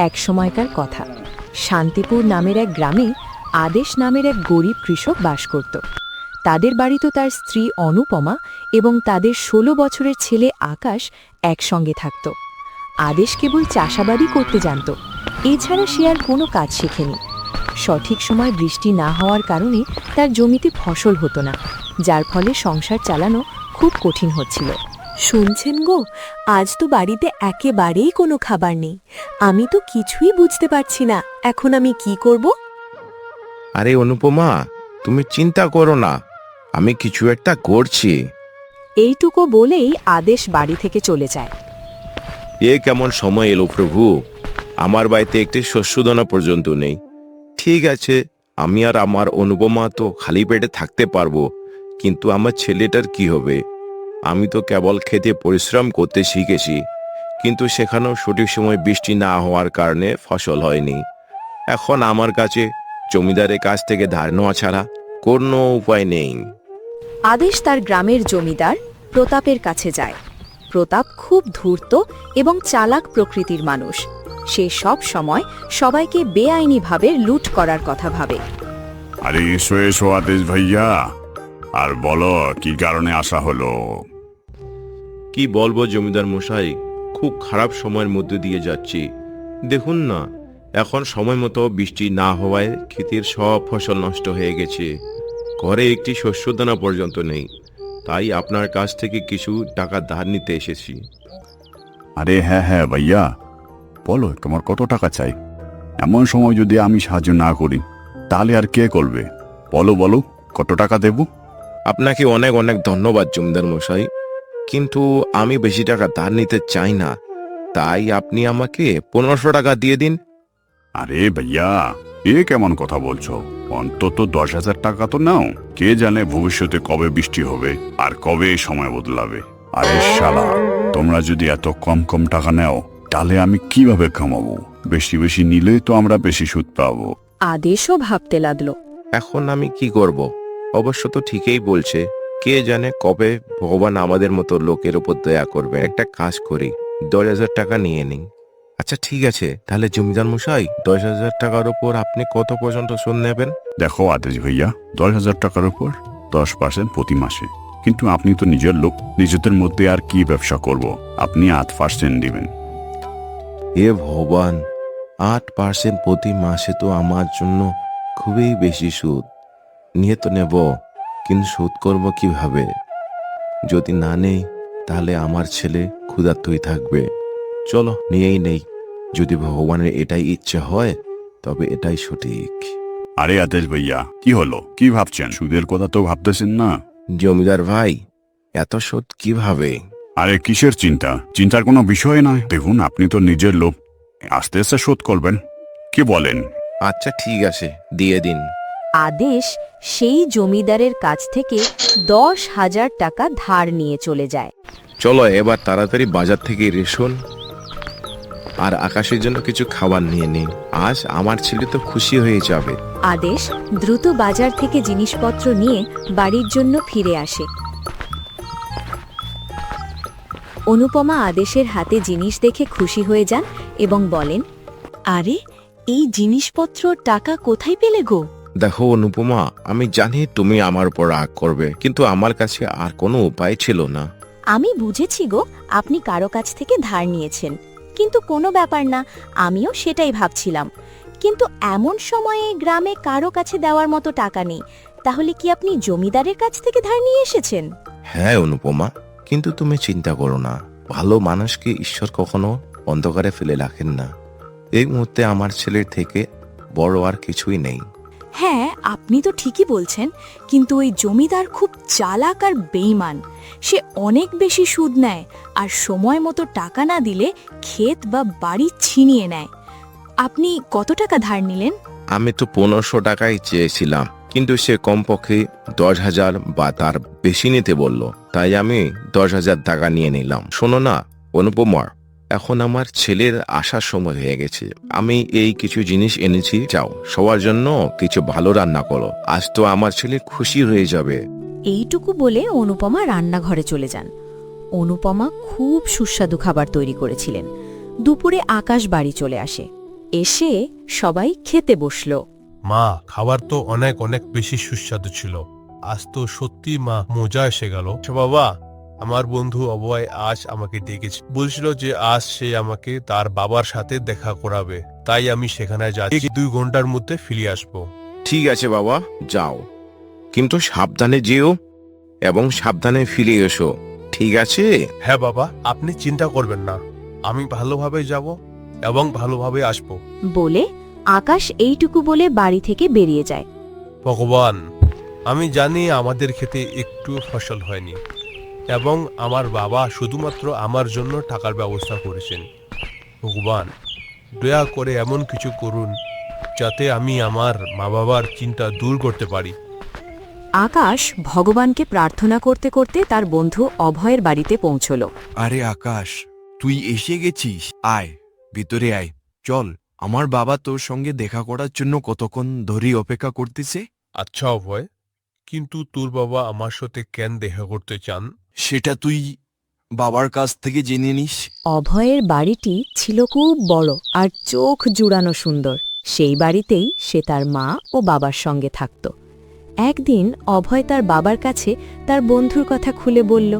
এক সময়কার কথা। শান্তিপুর নামের এক গ্রামে আদেশ নামের এক গরিব কৃষক বাস করত। তাদের বাড়িতে তার স্ত্রী অনুপমা এবং তাদের ১৬ বছরের ছেলে আকাশ একসঙ্গে থাকত। আদেশ কেবল চাষাবাদই করতে জানত, এছাড়া সে আর কোনো কাজ শেখেনি। সঠিক সময় বৃষ্টি না হওয়ার কারণে তার জমিতে ফসল হতো না, যার ফলে সংসার চালানো খুব কঠিন হচ্ছিল। শুনছেন গো, আজ তো বাড়িতে একেবারেই কোনো খাবার নেই। আমি তো কিছুই বুঝতে পারছি না এখন আমি কি করব। আরে অনুপমা, তুমি চিন্তা করো না, আমি কিছু একটা করছি। এইটুকু বলেই আদেশ বাড়ি থেকে চলে যায়। এ কেমন সময় এলো প্রভু, আমার বাড়িতে একটি শস্যদানা পর্যন্ত নেই। ঠিক আছে, আমি আর আমার অনুপমা তো খালি পেটে থাকতে পারবো, কিন্তু আমার ছেলেটার কি হবে? আমি তো কেবল খেতে পরিশ্রম করতে শিখেছি, কিন্তু সেখানেও সঠিক সময় বৃষ্টি না হওয়ার কারণে ফসল হয়নি। এখন আমার কাছে জমিদারের কাছ থেকে ধার নেওয়া ছাড়া কোনো উপায় নেই। আদেশ তার গ্রামের জমিদার প্রতাপের কাছে যায়। প্রতাপ খুব ধূর্ত এবং চালাক প্রকৃতির মানুষ। সে সব সময় সবাইকে বেআইনিভাবে লুট করার কথা ভাবে। আরে এসো এসো আদেশ ভাইয়া, আর বলো কি কারণে আসা হলো? কি বলবো জমিদার মশাই, খুব খারাপ সময়ের মধ্যে দিয়ে যাচ্ছি। দেখুন না, এখন সময় মতো বৃষ্টি না হওয়ায় ক্ষেতের সব ফসল নষ্ট হয়ে গেছে। ঘরে একটি শস্যদানা পর্যন্ত নেই, তাই আপনার কাছ থেকে কিছু টাকা ধার নিতে এসেছি। আরে হ্যাঁ হ্যাঁ ভাইয়া, বলো তোমার কত টাকা চাই? এমন সময় যদি আমি সাহায্য না করি তাহলে আর কে করবে? বলো বলো, কত টাকা দেব? আপনাকে অনেক অনেক ধন্যবাদ জমিদার মশাই, কিন্তু আমি বেশি টাকা ধার নিতে চাই না, তাই আপনি আমাকে ১৫০০ টাকা দিয়ে দিন। আরে ভাইয়া, এ কেমন কথা বলছো? অন্তত ১০,০০০ টাকা তো নাও। কে জানে ভবিষ্যতে কবে বৃষ্টি হবে আর কবে এই সময় বদলাবে। আরে শালা, তোমরা যদি এত কম কম টাকা নাও তাহলে আমি কিভাবে কামাবো? বেশি বেশি নিলে তো আমরা বেশি সুদ পাবো। আদেশও ভাবতে লাগলো। এখন আমি কি করব? অবশ্য তো ঠিকই বলছে, কে জানে কবে ভগবান আমাদের মতো লোকের উপর দয়া করবে। একটা কাজ করি, ১০,০০০ টাকা নিয়ে নিই। আচ্ছা ঠিক আছে, তাহলে জমিদার মশাই ১০,০০০ টাকার উপর আপনি কত পর্যন্ত সুদ নেবেন? দেখো আদেশ ভাইয়া, ১০,০০০ টাকার উপর 10% প্রতি মাসে। কিন্তু আপনি তো নিজের লোক, নিজেদের মধ্যে আর কি ব্যবসা করব? আপনি 8% দিবেন। এ ভগবান, 8% প্রতি মাসে তো আমার জন্য খুবই বেশি সুদ। নিয়ে তো নেব, কিন্তু সুদ করব কিভাবে? যদি না নেই তাহলে আমার ছেলে ক্ষুধার্তই থাকবে। চলো নিয়েই নেই, যদি ভগবানের এটাই ইচ্ছে হয় তবে এটাই সঠিক। আরে আদেশ ভাইয়া, কি হলো? কি ভাবছেন? সুদের কথা তো ভাবতেছেন না? জমিদার ভাই, এত সুদ কিভাবে? আরে কিসের চিন্তা? চিন্তার কোনো বিষয় নয়। দেখুন, আপনি তো নিজের লোক, আস্তে আস্তে শোধ করবেন। কি বলেন? আচ্ছা ঠিক আছে, দিয়ে দিন। আদেশ সেই জমিদারের কাছ থেকে ১০,০০০ টাকা ধার নিয়ে চলে যায়। চলো এবার তাড়াতাড়ি বাজার থেকে রেশন আর আকাশের জন্য কিছু খাবার নিয়ে নিই। আজ আমার ছেলে তো খুশি হয়ে যাবে। আদেশ দ্রুত বাজার থেকে জিনিসপত্র নিয়ে বাড়ির জন্য ফিরে আসে। অনুপমা আদেশের হাতে জিনিস দেখে খুশি হয়ে যান এবং বলেন, আরে এই জিনিসপত্র টাকা কোথায় পেলে গো? দেখো অনুপমা, আমি জানি তুমি আমার উপর রাগ করবে, কিন্তু আমার কাছে আর কোনো উপায় ছিল না। আমি বুঝেছি গো, আপনি কারো কাছ থেকে ধার নিয়েছেন, কিন্তু কোনো ব্যাপার না, আমিও সেটাই ভাবছিলাম। কিন্তু এমন সময়ে গ্রামে কারো কাছে দেওয়ার মতো টাকা নেই, তাহলে কি আপনি জমিদারের কাছ থেকে ধার নিয়ে এসেছেন? হ্যাঁ অনুপমা, কিন্তু তুমি চিন্তা করো না, ভালো মানুষকে ঈশ্বর কখনো অন্ধকারে ফেলে রাখেন না। এই মুহূর্তে আমার ছেলের থেকে বড় আর কিছুই নেই। হ্যাঁ, আপনি তো ঠিকই বলছেন, কিন্তু ওই জমিদার খুব চালাক আর বেঈমান। সে অনেক বেশি সুদ নেয় আর সময় মতো টাকা না দিলে ক্ষেত বা বাড়ি ছিনিয়ে নেয়। আপনি কত টাকা ধার নিলেন? আমি তো ১৫০০ টাকাই চেয়েছিলাম, কিন্তু সে কমপক্ষে ১০,০০০ বা তার বেশি নিতে বলল, তাই আমি ১০,০০০ টাকা নিয়ে নিলাম। শোনো না অনুপমা, এখন আমার ছেলের আসার সময় হয়ে গেছে। আমি এই কিছু জিনিস এনেছি, যাও সবার জন্য কিছু ভালো রান্না করো, আজ তো আমার ছেলে খুশি হয়ে যাবে। এইটুকু বলে অনুপমা রান্নাঘরে চলে যান। অনুপমা খুব সুস্বাদু খাবার তৈরি করেছিলেন। দুপুরে আকাশ বাড়ি চলে আসে। এসে সবাই খেতে বসল। মা, খাবার তো অনেক অনেক বেশি সুস্বাদু ছিল। আজ তো সত্যি মা মজা এসে গেল। আচ্ছা বাবা, আমার বন্ধু অভয় আজ আমাকে ডেকেছে, বলছিল যে আজ সে আমাকে তার বাবার সাথে দেখা করাবে। তাই আমি সেখানে যাচ্ছি, 2 ঘন্টার মধ্যে ফিরে আসবো। ঠিক আছে বাবা, যাও, কিন্তু সাবধানে যেও এবং সাবধানে ফিরে এসো, ঠিক আছে? হ্যাঁ বাবা, আপনি চিন্তা করবেন না, আমি ভালোভাবে যাব এবং ভালোভাবে আসবো। বলে আকাশ এইটুকু বলে বাড়ি থেকে বেরিয়ে যায়। ভগবান, আমি জানি আমাদের ক্ষেতে একটু ফসল হয়নি এবং আমার বাবা শুধুমাত্র আমার জন্য টাকার ব্যবস্থা করেছেন। ভগবান, দয়া করে এমন কিছু করুন যাতে আমি আমার মা বাবার চিন্তা দূর করতে পারি। আকাশ ভগবানকে প্রার্থনা করতে করতে তার বন্ধু অভয়ের বাড়িতে পৌঁছল। আরে আকাশ, তুই এসে গেছিস? আয়, ভিতরে আয়। চল, আমার বাবা তোর সঙ্গে দেখা করার জন্য কতক্ষণ ধরে অপেক্ষা করতেছে। আচ্ছা অভয়, কিন্তু তোর বাবা আমার সাথে কেন দেখা করতে চান? সেটা তুই বাবার কাছ থেকে জেনে নিস। অভয়ের বাড়িটি ছিল খুব বড় আর চোখ জুড়ানো সুন্দর। সেই বাড়িতেই সে তার মা ও বাবার সঙ্গে থাকত। একদিন অভয় তার বাবার কাছে তার বন্ধুর কথা খুলে বলল।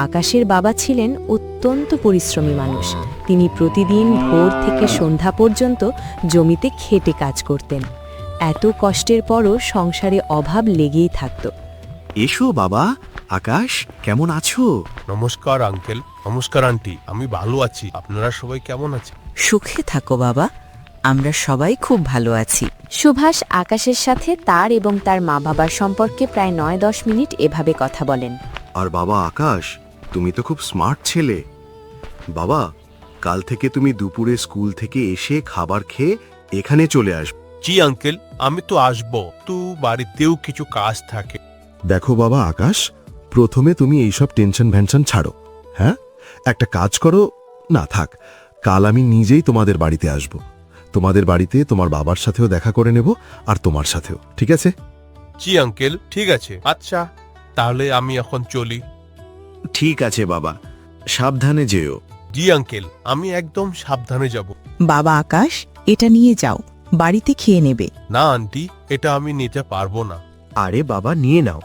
আকাশের বাবা ছিলেন অত্যন্ত পরিশ্রমী মানুষ। তিনি প্রতিদিন ভোর থেকে সন্ধ্যা পর্যন্ত জমিতে খেটে কাজ করতেন। এত কষ্টের পরও সংসারে অভাব লেগেই থাকত। এসো বাবা। আকাশ, কেমন আছো? নমস্কার আঙ্কেল। নমস্কার আন্টি, আমি ভালো আছি। আপনারা সবাই কেমন আছেন? সুখে থাকো বাবা, আমরা সবাই খুব ভালো আছি। সুভাষ আকাশের সাথে তার এবং তার মা বাবার সম্পর্কে প্রায় 9-10 মিনিট এভাবে কথা বলেন। আর বাবা আকাশ, তুমি তো খুব স্মার্ট ছেলে। বাবা, কাল থেকে তুমি দুপুরে স্কুল থেকে এসে খাবার খেয়ে এখানে চলে আসবে। জি আঙ্কেল, আমি তো আসবো, তো বাড়িতেও কিছু কাজ থাকে। দেখো বাবা আকাশ, প্রথমে তুমি এইসব টেনশন ভ্যানশন ছাড়ো। হ্যাঁ, একটা কাজ করো। না থাক, কাল আমি নিজেই তোমাদের বাড়িতে আসব। তোমাদের বাড়িতে তোমার বাবার সাথেও দেখা করে নেব, আর তোমার সাথেও, ঠিক আছে? জি আঙ্কেল, ঠিক আছে। আচ্ছা, তাহলে আমি এখন চলি। ঠিক আছে বাবা, সাবধানে যেও। জি আঙ্কেল, আমি একদম সাবধানে যাব। বাবা আকাশ, এটা নিয়ে যাও, বাড়িতে খেয়ে নেবে। না আন্টি, এটা আমি নিতে পারবো না। আরে বাবা, নিয়ে নাও।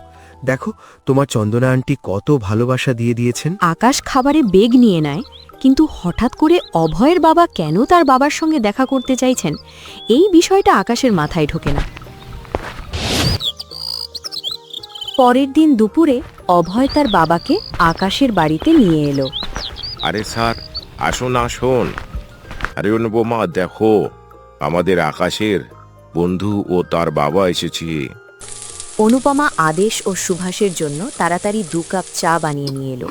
দেখো, তোমার চন্দনা আন্টি কত ভালোবাসা দিয়ে দিয়েছেন। আকাশ খাবারে বেগ নিয়ে নেয়, কিন্তু হঠাৎ করে অভয়ের বাবা কেন তার বাবার সঙ্গে দেখা করতে চাইছেন এই বিষয়টা আকাশের মাথায় ঢোকে না। পরের দিন দুপুরে অভয় তার বাবাকে আকাশের বাড়িতে নিয়ে এলো। আরে স্যার, আসুন আসুন। আরে অনুপমা, দেখো, আমাদের আকাশের বন্ধু ও তার বাবা এসেছে। অনুপমা আদেশ ও সুভাষের জন্য তাড়াতাড়ি 2 কাপ চা বানিয়ে নিয়ে এলো।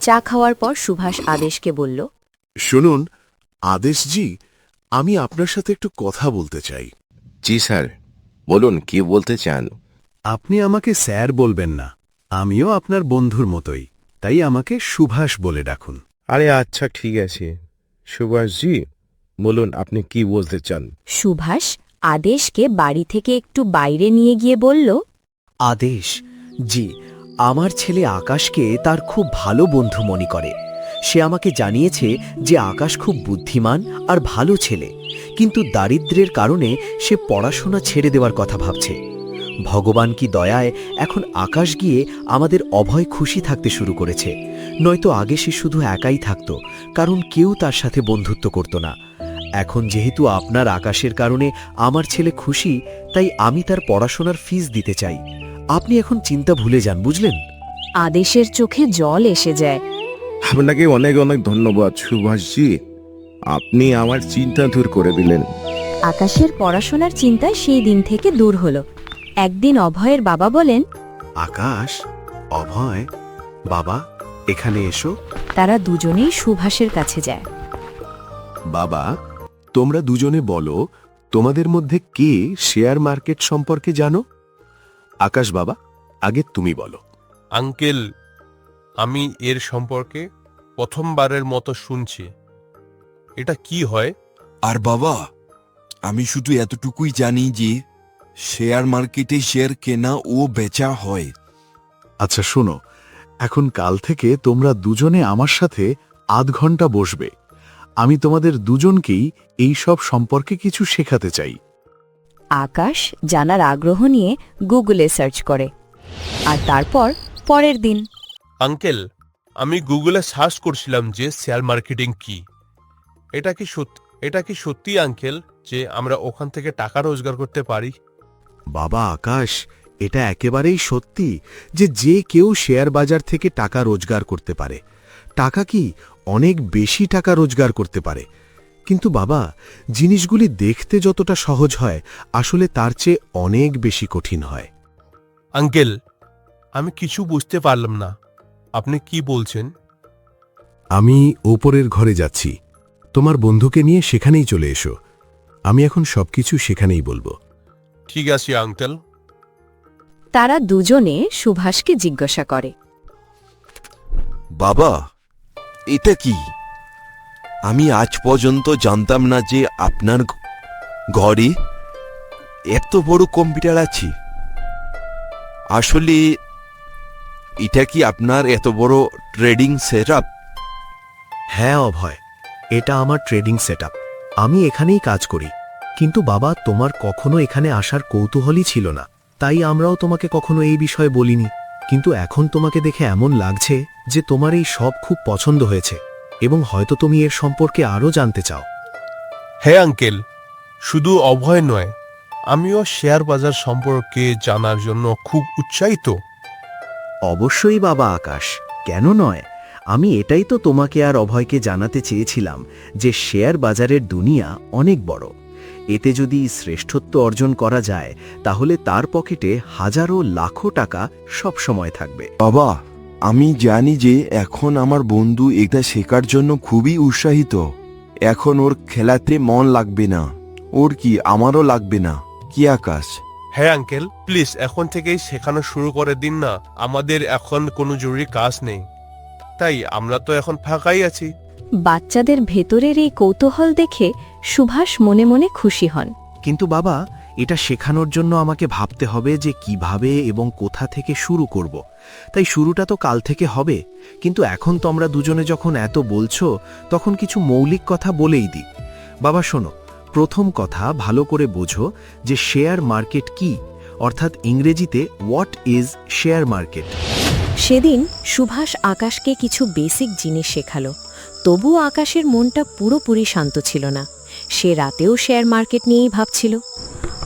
চা খাওয়ার পর সুভাষ আদেশকে বলল, শুনুন আদেশজি, আমি আপনার সাথে একটু কথা বলতে চাই। জি স্যার, বলুন, কি বলতে চান? আপনি আমাকে স্যার বলবেন না, আমিও আপনার বন্ধুর মতোই, তাই আমাকে সুভাষ বলে ডাকুন। আরে আচ্ছা, ঠিক আছে সুভাষজি, বলুন আপনি কি বলতে চান। সুভাষ আদেশকে বাড়ি থেকে একটু বাইরে নিয়ে গিয়ে বলল, আদেশ জি, আমার ছেলে আকাশকে তার খুব ভালো বন্ধু মনে করে। সে আমাকে জানিয়েছে যে আকাশ খুব বুদ্ধিমান আর ভালো ছেলে, কিন্তু দারিদ্র্যের কারণে সে পড়াশোনা ছেড়ে দেওয়ার কথা ভাবছে। ভগবান কি দয়ায় এখন আকাশ গিয়ে আমাদের অভয় খুশি থাকতে শুরু করেছে, নয়তো আগে সে শুধু একাই থাকত, কারণ কেউ তার সাথে বন্ধুত্ব করত না। এখন যেহেতু আপনার আকাশের কারণে আমার ছেলে খুশি, তাই আমি তার পড়াশোনার ফিস দিতে চাই। আপনি এখন চিন্তা ভুলে যান, বুঝলেন? আদেশের চোখে জল এসে যায়। আপনাকে অনেক অনেক ধন্যবাদ সুভাষজি, আপনি আমার চিন্তা দূর করে দিলেন। আকাশের পড়াশোনার চিন্তায় সেই দিন থেকে দূর হলো। একদিন অভয়ের বাবা বলেন, আকাশ, অভয়, বাবা এখানে এসো। তারা দুজনেই সুভাষের কাছে যায়। বাবা, তোমরা দুজনে বলো, তোমাদের মধ্যে কে শেয়ার মার্কেট সম্পর্কে জানো? আকাশ বাবা, আগে তুমি বলো। আঙ্কেল, আমি এর সম্পর্কে প্রথমবারের মতো শুনছি। এটা কি হয়? আর বাবা, আমি শুধু এতটুকুই জানি যে শেয়ার মার্কেটে শেয়ার কেনা ও বেচা হয়। আচ্ছা শোনো, এখন কাল থেকে তোমরা দুজনে আমার সাথে 0.5 ঘন্টা বসবে। আমি তোমাদের দুজনকেই এই সব সম্পর্কে কিছু শেখাতে চাই। আকাশ জানার আগ্রহ নিয়ে গুগলে সার্চ করে। আর তারপর পরের দিন আঙ্কেল, আমি গুগলে সার্চ করছিলাম যে শেয়ার মার্কেটিং কি। এটা কি সত্যি আঙ্কেল যে আমরা ওখান থেকে টাকা রোজগার করতে পারি? বাবা আকাশ, এটা একেবারেই সত্যি যে যে কেউ শেয়ার বাজার থেকে টাকা রোজগার করতে পারে। টাকা কি অনেক বেশি টাকা রোজগার করতে পারে। কিন্তু বাবা, জিনিসগুলি দেখতে যতটা সহজ হয় আসলে তার চেয়ে অনেক বেশি কঠিন হয়। আঙ্কেল, আমি কিছু বুঝতে পারলাম না, আপনি কি বলছেন? আমি ওপরের ঘরে যাচ্ছি, তোমার বন্ধুকে নিয়ে সেখানেই চলে এসো। আমি এখন সবকিছু সেখানেই বলবো। ঠিক আছে আঙ্কেল। তারা দুজনে সুভাষকে জিজ্ঞাসা করে, বাবা, এটা কি? আমি আজ পর্যন্ত জানতাম না যে আপনার ঘরে এত বড় কম্পিউটার আছে। আসলে এটা কি আপনার এত বড় ট্রেডিং সেটআপ? হ্যাঁ অভয়, এটা আমার ট্রেডিং সেটআপ। আমি এখানেই কাজ করি। কিন্তু বাবা, তোমার কখনো এখানে আসার কৌতূহলই ছিল না, তাই আমরাও তোমাকে কখনো এই বিষয়ে বলিনি। কিন্তু এখন তোমাকে দেখে এমন লাগছে যে তোমার এই সব খুব পছন্দ হয়েছে এবং হয়তো তুমি এর সম্পর্কে আরও জানতে চাও। হ্যাঁ আঙ্কেল, শুধু অভয় নয়, আমিও শেয়ার বাজার সম্পর্কে জানার জন্য খুব উৎসাহিত। অবশ্যই বাবা আকাশ, কেন নয়? আমি এটাই তো তোমাকে আর অভয়কে জানাতে চেয়েছিলাম যে শেয়ার বাজারের দুনিয়া অনেক বড়। এতে যদি শ্রেষ্ঠত্ব অর্জন করা যায় তাহলে তার পকেটে হাজারো লাখো টাকা সব সময় থাকবে। বাবা, আমি জানি যে এখন আমার বন্ধু এটা শেখার জন্য খুবই উৎসাহিত। এখন ওর খেলাতে মন লাগবে না। ওর কি আমারও লাগবে না? কি আকাশ? হ্যাঁ আঙ্কেল, প্লিজ এখন থেকেই শেখানো শুরু করে দিন না। আমাদের এখন কোনো জরুরি কাজ নেই, তাই আমরা তো এখন ফাঁকাই আছি। বাচ্চাদের ভেতরের এই কৌতূহল দেখে সুভাষ মনে মনে খুশি হন। কিন্তু বাবা, এটা শেখানোর জন্য আমাকে ভাবতে হবে যে কিভাবে এবং কোথা থেকে শুরু করব। তাই শুরুটা তো কাল থেকে হবে। কিন্তু এখন তো আমরা দুজনে যখন এত বলছো, তখন কিছু মৌলিক কথা বলেই দিই। বাবা শোনো, প্রথম কথা ভালো করে বোঝো যে শেয়ার মার্কেট কি, অর্থাৎ ইংরেজিতে হোয়াট ইজ শেয়ার মার্কেট। সেদিন সুভাষ আকাশকে কিছু বেসিক জিনিস শেখালো। তবুও আকাশের মনটা পুরোপুরি শান্ত ছিল না। সে রাতেও শেয়ার মার্কেট নিয়েই ভাবছিল।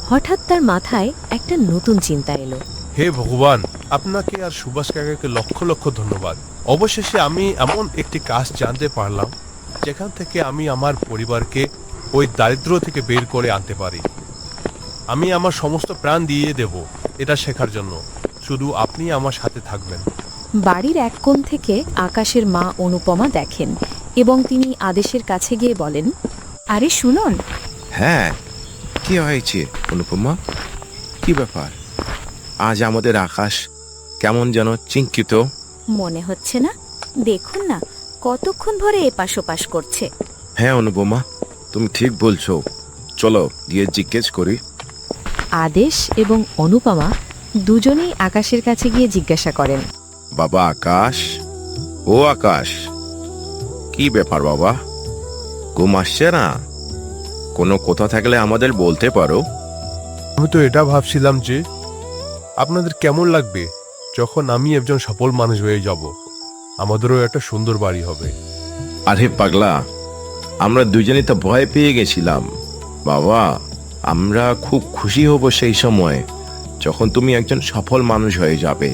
হঠাৎ তার মাথায় একটা নতুন চিন্তা এলো। হে ভগবান, আপনাকে আর সুভাষ কাকাকে লক্ষ লক্ষ ধন্যবাদ। অবশেষে আমি এমন একটি কাজ জানতে পারলাম যেখান থেকে আমি আমার পরিবারকে ওই দারিদ্র থেকে বের করে আনতে পারি। আমি আমার সমস্ত প্রাণ দিয়ে দেব এটা শেখার জন্য। শুধু আপনি আমার সাথে থাকবেন। বাড়ির এক কোণ থেকে আকাশের মা অনুপমা দেখেন এবং তিনি আদেশের কাছে গিয়ে বলেন, আরে শুনুন। হ্যাঁ, কি হয়েছে অনুপমা? কি ব্যাপার? আজ আমাদের আকাশ কেমন যেন চিন্তিত মনে হচ্ছে না? দেখুন না, কতক্ষণ ধরে এপাশ ওপাশ করছে। হ্যাঁ অনুপমা, তুমি ঠিক বলছো। চলো গিয়ে জিজ্ঞেস করি। আদেশ এবং অনুপমা দুজনেই আকাশের কাছে গিয়ে জিজ্ঞাসা করেন, বাবা আকাশ, ও আকাশ, কি ব্যাপার বাবা? ঘুম আসছে না? কোনো কথা থাকলে আমাদের বলতে পারো। আমি তো এটা ভাবছিলাম যে আপনাদের কেমন লাগবে যখন আমি একজন সফল মানুষ হয়ে যাব। আমাদেরও একটা সুন্দর বাড়ি হবে। আরে পাগলা, আমরা দুজনেই তো ভয় পেয়ে গেছিলাম। বাবা, আমরা খুব খুশি হব সেই সময় যখন তুমি একজন সফল মানুষ হয়ে যাবে,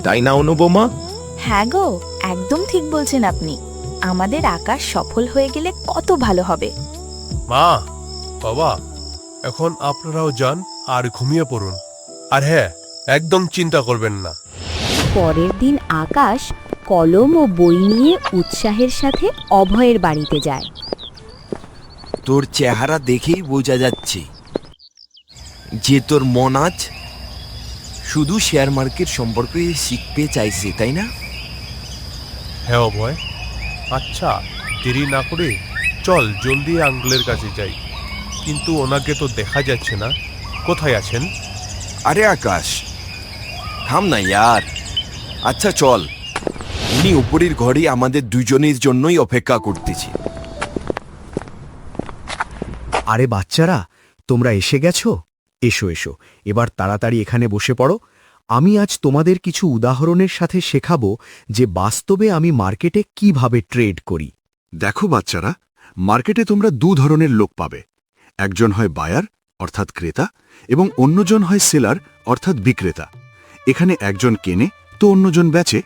তাই না অনুপমা? হ্যাঁ গো, একদম ঠিক বলছেন আপনি। আমাদের আকাশ সফল হয়ে গেলে কত ভালো হবে। মা, বাবা, এখন আপনারাও যান আর ঘুমিয়ে পড়ুন। আর হ্যাঁ, একদম চিন্তা করবেন না। পরের দিন আকাশ কলম ও বই নিয়ে উৎসাহের সাথে অভয়ের বাড়িতে যায়। তোর চেহারা দেখেই বোঝা যাচ্ছে যে তোর মন আজ শুধু শেয়ার মার্কেট সম্পর্কে শিখতে চাইছে, তাই না? হ্যাঁ অভয়, আচ্ছা দেরি না করে চল জলদি আঙ্কেলের কাছে যাই। কিন্তু ওনাকে তো দেখা যাচ্ছে না, কোথায় আছেন? আরে আকাশ, থাম না ইয়ার। আচ্ছা চল, উনি উপরের ঘরে আমাদের দুজনের জন্যই অপেক্ষা করতেছি। আরে বাচ্চারা, তোমরা এসে গেছো? এসো এসো, এবার তাড়াতাড়ি এখানে বসে পড়ো। আমি আজ তোমাদের কিছু উদাহরণের সাথে শেখাবো যে বাস্তবে আমি মার্কেটে কিভাবে ট্রেড করি। দেখো বাচ্চারা, মার্কেটে তোমরা দু ধরনের লোক পাবে। একজন হয় বায়ার অর্থাৎ ক্রেতা এবং অন্যজন হয় সেলার অর্থাৎ বিক্রেতা। এখানে একজন কেনে তো অন্যজন বেচে।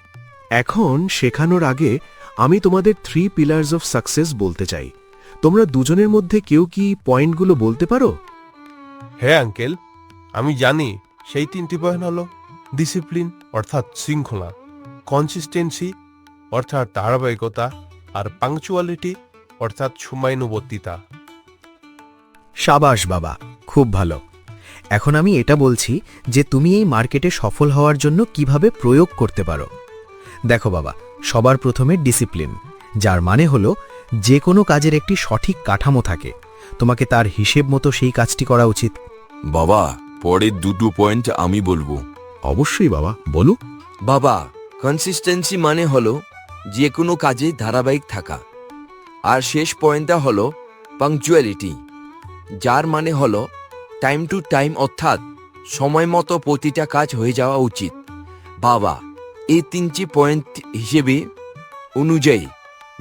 এখন শেখানোর আগে আমি তোমাদের 3 পিলার্স অফ সাকসেস বলতে চাই। তোমরা দুজনের মধ্যে কেউ কি পয়েন্টগুলো বলতে পারো? হ্যাঁ আঙ্কেল, আমি জানি সেই 3টি পয়েন্ট হলো ডিসিপ্লিন অর্থাৎ শৃঙ্খলা, কনসিস্টেন্সি অর্থাৎ ধারাবাহিকতা, আর পাংচুয়ালিটি অর্থাৎ সময়ানুবর্তিতা। সাবাস বাবা, খুব ভালো। এখন আমি এটা বলছি যে তুমি এই মার্কেটে সফল হওয়ার জন্য কিভাবে প্রয়োগ করতে পারো। দেখো বাবা, সবার প্রথমে ডিসিপ্লিন, যার মানে হলো যে কোনো কাজের একটি সঠিক কাঠামো থাকে। তোমাকে তার হিসেব মতো সেই কাজটি করা উচিত। বাবা, পরের দুটো পয়েন্ট আমি বলবো। অবশ্যই বাবা, বলো। বাবা, কনসিস্টেন্সি মানে হলো যে কোনো কাজে ধারাবাহিক থাকা। আর শেষ পয়েন্টটা হলো পাংচুয়ালিটি, যার মানে হলো টাইম টু টাইম অর্থাৎ সময় মতো প্রতিটা কাজ হয়ে যাওয়া উচিত। বাবা, এই 3টি পয়েন্ট হিসেবে অনুযায়ী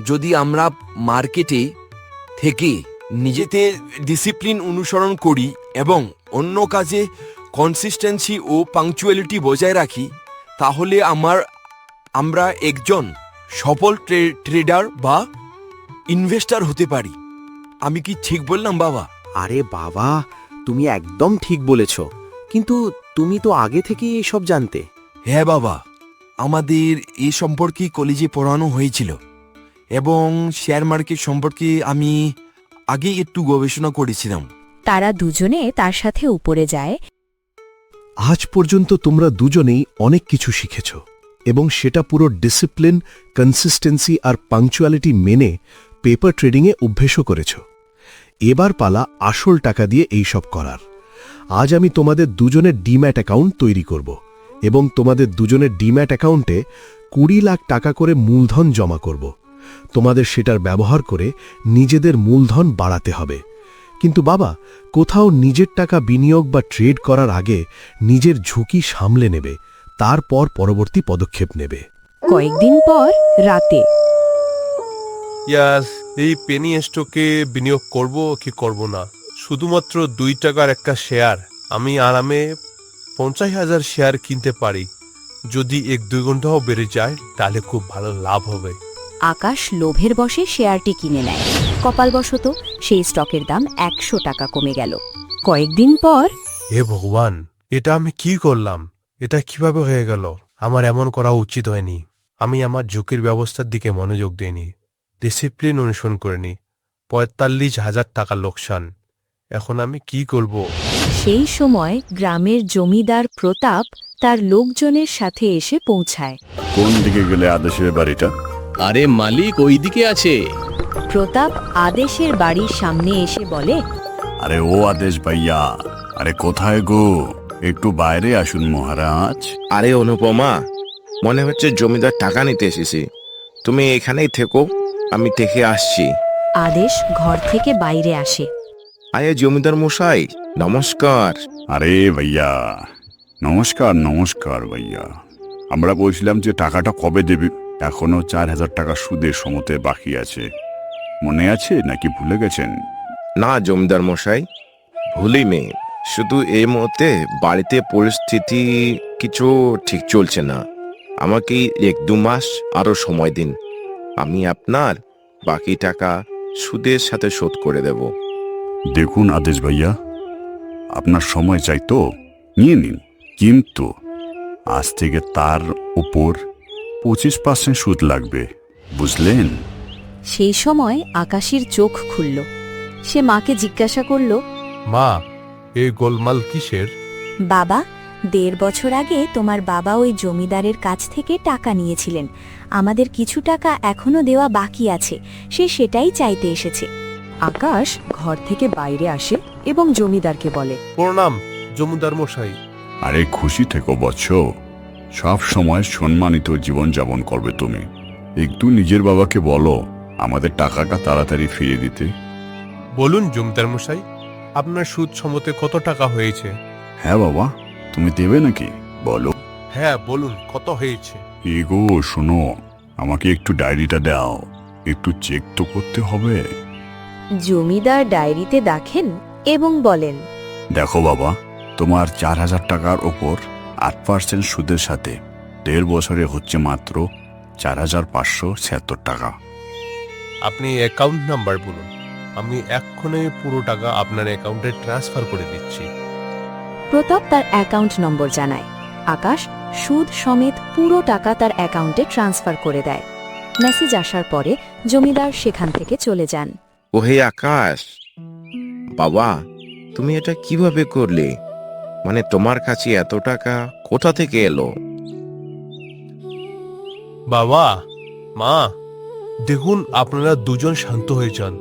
যদি আমরা মার্কেটে থেকে নিজেদের ডিসিপ্লিন অনুসরণ করি এবং অন্য কাজে কনসিস্টেন্সি ও পাংচুয়ালিটি বজায় রাখি, তাহলে আমরা একজন সফল ট্রেডার বা ইনভেস্টর হতে পারি। আমি কি ঠিক বললাম বাবা? আরে বাবা, তুমি একদম ঠিক বলেছ, কিন্তু তুমি তো আগে থেকেই এসব জানতে। হ্যাঁ বাবা, আমাদের এই সম্পর্কে কলেজে পড়ানো হয়েছিল এবং শেয়ার মার্কেট সম্পর্কে আমি আগেই একটু গবেষণা করেছিলাম। তারা দুজনে তার সাথে উপরে যায়। আজ পর্যন্ত তোমরা দুজনেই অনেক কিছু শিখেছ এবং সেটা পুরো ডিসিপ্লিন, কনসিস্টেন্সি আর পাংচুয়ালিটি মেনে পেপার ট্রেডিংয়ে অভ্যেসও করেছ। এবার পালা আসল টাকা দিয়ে এইসব করার। আজ আমি তোমাদের দুজনের ডিম্যাট অ্যাকাউন্ট তৈরি করব এবং তোমাদের দুজনের ডিম্যাট অ্যাকাউন্টে 20 লাখ টাকা করে মূলধন জমা করব। তোমাদের সেটার ব্যবহার করে নিজেদের মূলধন বাড়াতে হবে। কিন্তু বাবা, কোথাও নিজের টাকা বিনিয়োগ বা ট্রেড করার আগে নিজের ঝুঁকি সামলে নেবে, তারপর পরবর্তী পদক্ষেপ নেবে। কয়েকদিন পর রাতে ইয়াস, এই পেনি স্টকে বিনিয়োগ করব কি করব না, শুধুমাত্র 2 টাকার একটা শেয়ার আমি আরামে 50,000 শেয়ার কিনতে পারি। যদি 1-2 ঘন্টাও বেড়ে যায় তাহলে খুব ভালো লাভ হবে। আকাশ লোভের বশে শেয়ারটি কিনে নেয়। কপালবশত সেই স্টকের দাম 100 টাকা কমে গেল। কয়েকদিন পর হে ভগবান, এটা আমি কি করলাম? এটা কিভাবে হয়ে গেল? আমার এমন করা উচিত হয়নি। আমি আমার ঝুঁকির ব্যবস্থার দিকে মনোযোগ দিইনি, ডিসিপ্লিন অনুসরণ করিনি। 45,000 টাকা লোকসান। এখন আমি কি করব? সেই সময় গ্রামের জমিদার প্রতাপ তার লোকজনের সাথে এসে পৌঁছায়। কোন দিকে গেলে আদেশের বাড়িটা? আরে মালিক, ওইদিকে আছে। প্রতাপ আদেশের বাড়ির সামনে এসে বলে, আরে ও আদেশ ভাইয়া, আরে কোথায় গো? একটু বাইরে আসুন মহারাজ। আরে অনুপমা, মনে হচ্ছে জমিদার টাকা নিতে এসেছি। তুমি এখানেই থেকো, আমি দেখে আসছি। আদেশ ঘর থেকে বাইরে আসে। আরে জমিদার মশাই, নমস্কার। আরে ভাইয়া, নমস্কার নমস্কার ভাইয়া। আমরা বলছিলাম যে টাকাটা কবে দেবে? এখনো 4,000 টাকা সুদের সমতে বাকি আছে, মনে আছে নাকি ভুলে গেছেন? না জমিদার মশাই, ভুলিনি। শুধু এই মুহূর্তে বাড়িতে পরিস্থিতি কিছু ঠিক চলছে না। আমাকে 1-2 মাস আরো সময় দিন, আমি আপনার বাকি টাকা সুদের সাথে শোধ করে দেব। দেখুন আদেশ ভাইয়া, আপনার সময় চাই তো নিয়ে নিন, কিন্তু আজ থেকে তার উপর 25% সুদ লাগবে, বুঝলেন? সেই সময় আকাশের চোখ খুলল। সে মাকে জিজ্ঞাসা করল, মা, এই গোলমাল কিসের? বাবা, 1.5 বছর আগে তোমার বাবা ওই জমিদারের কাছ থেকে টাকা নিয়েছিলেন। আমাদের কিছু টাকা এখনো দেওয়া বাকি আছে, সে সেটাই চাইতে এসেছে। আকাশ ঘর থেকে বাইরে আসে এবং জমিদারকে বলে, প্রণাম জমিদার মশাই। আরে খুশি থেকো বৎস, সব সময় সম্মানিত জীবনযাপন করবে তুমি। একটু নিজের বাবাকে বলো আমাদের টাকাটা তাড়াতাড়ি ফিরিয়ে দিতে। বলুন জমিদার মশাই, আপনার সুদ সম্মতে কত টাকা হয়েছে? হ্যাঁ বাবা, তুমি দেবে নাকি বলো? হ্যাঁ বলুন, কত হয়েছে? এগো শোনো, আমাকে একটু ডায়েরিটা দাও, একটু চেক তো করতে হবে। জমিদার ডায়েরিতে দেখেন এবং বলেন, দেখো বাবা, তোমার 4,000 টাকার ওপর 8% সুদের সাথে 1.5 বছরে হচ্ছে মাত্র 4,576 টাকা। আপনি অ্যাকাউন্ট নাম্বার বলুন, আমি এক্ষুনি পুরো টাকা আপনার অ্যাকাউন্টে ট্রান্সফার করে দিচ্ছি। প্রতাপ তার অ্যাকাউন্ট নম্বর জানায়। আকাশ সুদ সমেত পুরো টাকা তার অ্যাকাউন্টে ট্রান্সফার করে দেয়। মেসেজ আসার পরে জমিদার সেখান থেকে চলে যান। ওহে আকাশ, বাবা তুমি এটা কিভাবে করলে? মানে তোমার কাছে এত টাকা কোথা থেকে এলো? বাবা, মা, দেখুন আপনারা দুজন শান্ত হয়ে যান।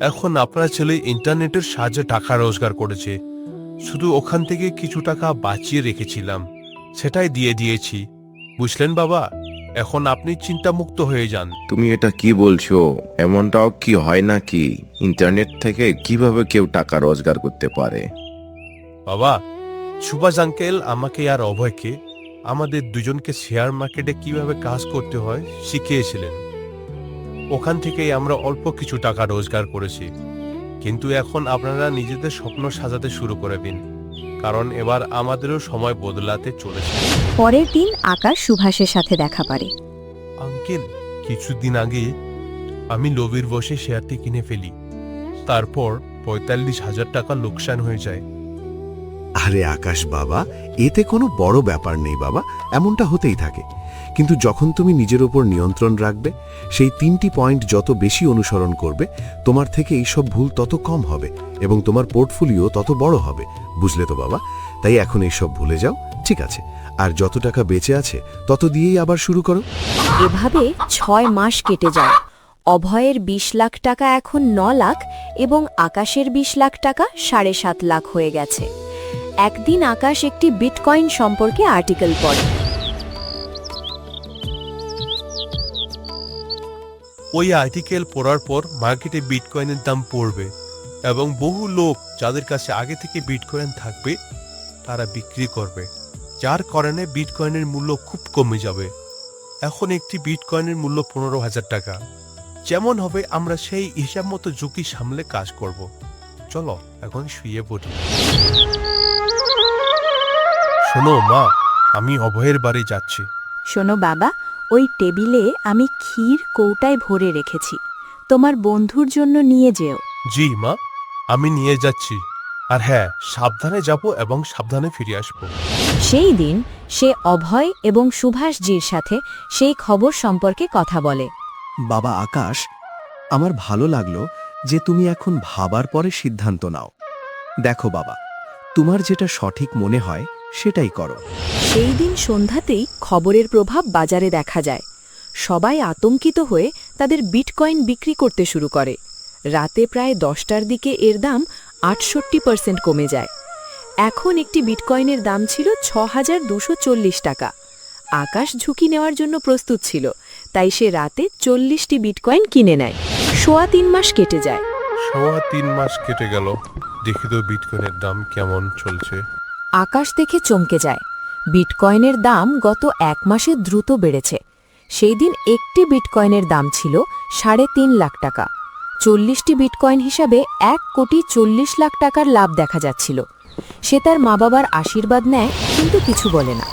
এখন আপনার ছেলে ইন্টারনেটের সাহায্যে টাকা রোজগার করেছে, শুধু ওখান থেকে কিছু টাকা বাঁচিয়ে রেখেছিলাম, সেটাই দিয়ে দিয়েছি, বুঝলেন বাবা? এখন আপনি চিন্তামুক্ত হয়ে যান। তুমি এটা কি বলছো? এমনটাও কি হয় নাকি? ইন্টারনেট থেকে কিভাবে কেউ টাকা রোজগার করতে পারে? বাবা, সুভাষ আঙ্কেল আমাকে আর অভয়কে, আমাদের দুজনকে শেয়ার মার্কেটে কিভাবে কাজ করতে হয় শিখিয়েছিলেন। ওখান থেকেই আমরা অল্প কিছু টাকা রোজগার করেছি। কিন্তু এখন আপনারা নিজেদের স্বপ্ন সাজাতে শুরু করে দিন, কারণ এবার আমাদেরও সময় বদলাতে চলেছে। পরের দিন আকাশ সুভাষের সাথে দেখা পারে। আঙ্কেল, কিছুদিন আগে আমি লোভের বসে শেয়ারটি কিনে ফেলি, তারপর 45,000 টাকা লোকসান হয়ে যায়। আরে আকাশ বাবা, এতে কোনো বড় ব্যাপার নেই বাবা, এমনটা হতেই থাকে। কিন্তু যখন তুমি নিজের ওপর নিয়ন্ত্রণ রাখবে, সেই 3টি পয়েন্ট যত বেশি অনুসরণ করবে, তোমার থেকে এইসব ভুল তত কম হবে এবং তোমার পোর্টফোলিও তত বড় হবে, বুঝলে তো বাবা? তাই এখন এইসব ভুলে যাও, ঠিক আছে? আর যত টাকা বেঁচে আছে তত দিয়েই আবার শুরু করো। এভাবে 6 মাস কেটে যায়। অভয়ের 20 লাখ টাকা এখন 9 লাখ এবং আকাশের 20 লাখ টাকা 7.5 লাখ হয়ে গেছে। একদিন আকাশ একটি বিটকয়েন সম্পর্কে আর্টিকেল পড়ে। ওই আর্টিকেল পড়ার পর মার্কেটে বিটকয়েনের দাম পড়বে এবং বহু লোক যাদের কাছে আগে থেকে বিটকয়েন থাকবে তারা বিক্রি করবে, যার কারণে বিটকয়েনের মূল্য খুব কমে যাবে। এখন একটি বিটকয়েনের মূল্য 15,000 টাকা। যেমন হবে আমরা সেই হিসাব মতো ঝুঁকি সামলে কাজ করব। চলো এখন শুয়ে পড়ি। শোনো মা, আমি অভয়ের বাড়ি যাচ্ছি। শোনো বাবা, ওই টেবিলে আমি ক্ষীর কৌটায় ভরে রেখেছি, তোমার বন্ধুর জন্য নিয়ে যেও। জি মা, আমি নিয়ে যাচ্ছি। আর হ্যাঁ, সাবধানে যাব এবং সাবধানে ফিরে আসব। সেই দিন সে অভয় এবং সুভাষজির সাথে সেই খবর সম্পর্কে কথা বলে। বাবা আকাশ, আমার ভালো লাগলো যে তুমি এখন ভাবার পরে সিদ্ধান্ত নাও। দেখো বাবা, তোমার যেটা সঠিক মনে হয় সেটাই করো। সেই দিন সন্ধ্যাতেই খবরের প্রভাব বাজারে দেখা যায়। সবাই আতঙ্কিত হয়ে তাদের বিটকয়েন বিক্রি করতে শুরু করে। রাতে প্রায় 10টার দিকে এর দাম 68% কমে যায়। এখন একটি বিটকয়েনের দাম ছিল 6,240 টাকা। আকাশ ঝুঁকি নেওয়ার জন্য প্রস্তুত ছিল, তাই সে রাতে 40টি বিটকয়েন কিনে নেয়। 3.25 মাস কেটে যায়। 3.25 মাস কেটে গেল, দেখি তো বিটকয়েনের দাম কেমন চলছে। আকাশ দেখে চমকে যায়। বিটকয়েনের দাম গত 1 মাসে দ্রুত বেড়েছে। সেই দিন একটি বিটকয়েনের দাম ছিল 3.5 লাখ টাকা। 40টি বিটকয়েন হিসাবে 1,40 লাখ টাকার লাভ দেখা যাচ্ছিল। সে তার মা বাবার আশীর্বাদ নেয়, কিন্তু কিছু বলে না।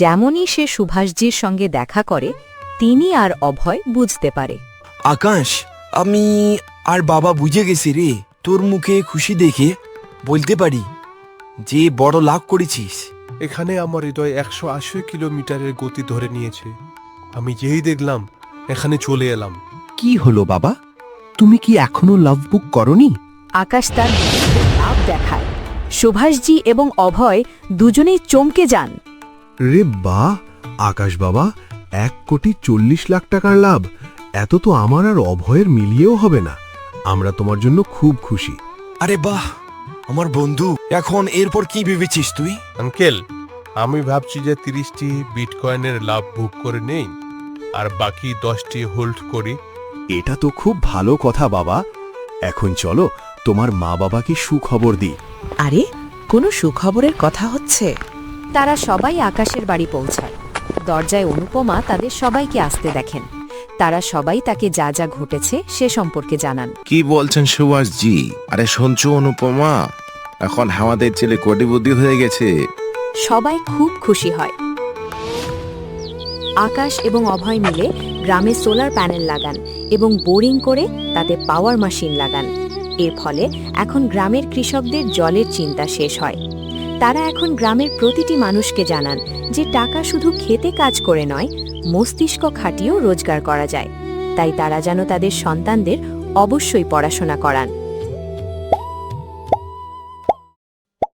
যেমনই সে সুভাষজির সঙ্গে দেখা করে, তিনি আর অভয় বুঝতে পারে। আকাশ, আমি আর বাবা বুঝে গেছি রে। তোর মুখে খুশি দেখে বলতে পারি যে বড় লাভ করেছিস। এখানে আমার হৃদয় 180 কিলোমিটারের গতি ধরে নিয়েছে। আমি যেই দেখলাম এখানে চলে এলাম। কি হলো বাবা, তুমি কি এখনো লাভ বুক করনি? আকাশ তার লাভ দেখায়। সুভাষজি এবং অভয় দুজনেই চমকে যান। রে বাহ আকাশ বাবা, 1,40 লাখ টাকার লাভ! এত তো আমার আর অভয়ের মিলিয়েও হবে না। আমরা তোমার জন্য খুব খুশি। আরে বাহ, আমার বন্ধু। এখন এরপর কি ভেবেছিস তুই? আঙ্কেল, আমি ভাবছি যে 30টি বিটকয়েনের লাভ বুক করে নেই, আর বাকি 10টি হোল্ড করি। এটা তো খুব ভালো কথা বাবা। এখন চলো তোমার মা বাবাকে সুখবর দিই। আরে কোনো সুখবরের কথা হচ্ছে? তারা সবাই আকাশের বাড়ি পৌঁছায়। দরজায় অনুপমা তাদের সবাইকে আসতে দেখেন। তারা সবাই তাকে যা যা ঘটেছে সে সম্পর্কে জানান। কি বলছেন সুভাষ জি? আরে শুনছো অনুপমা, এখন আমাদের ছেলে কোটিপতি হয়ে গেছে। সবাই খুব খুশি হয়। আকাশ এবং অভয় মিলে গ্রামে সোলার প্যানেল লাগান এবং বোরিং করে তাতে পাওয়ার মেশিন লাগান। এর ফলে এখন গ্রামের কৃষকদের জলের চিন্তা শেষ হয়। তারা এখন গ্রামের প্রতিটি মানুষকে জানান যে টাকা শুধু খেতে কাজ করে নয়, মস্তিষ্ক খাটিয়েও রোজগার করা যায়। তাই তারা যেন তাদের সন্তানদের অবশ্যই পড়াশোনা করান।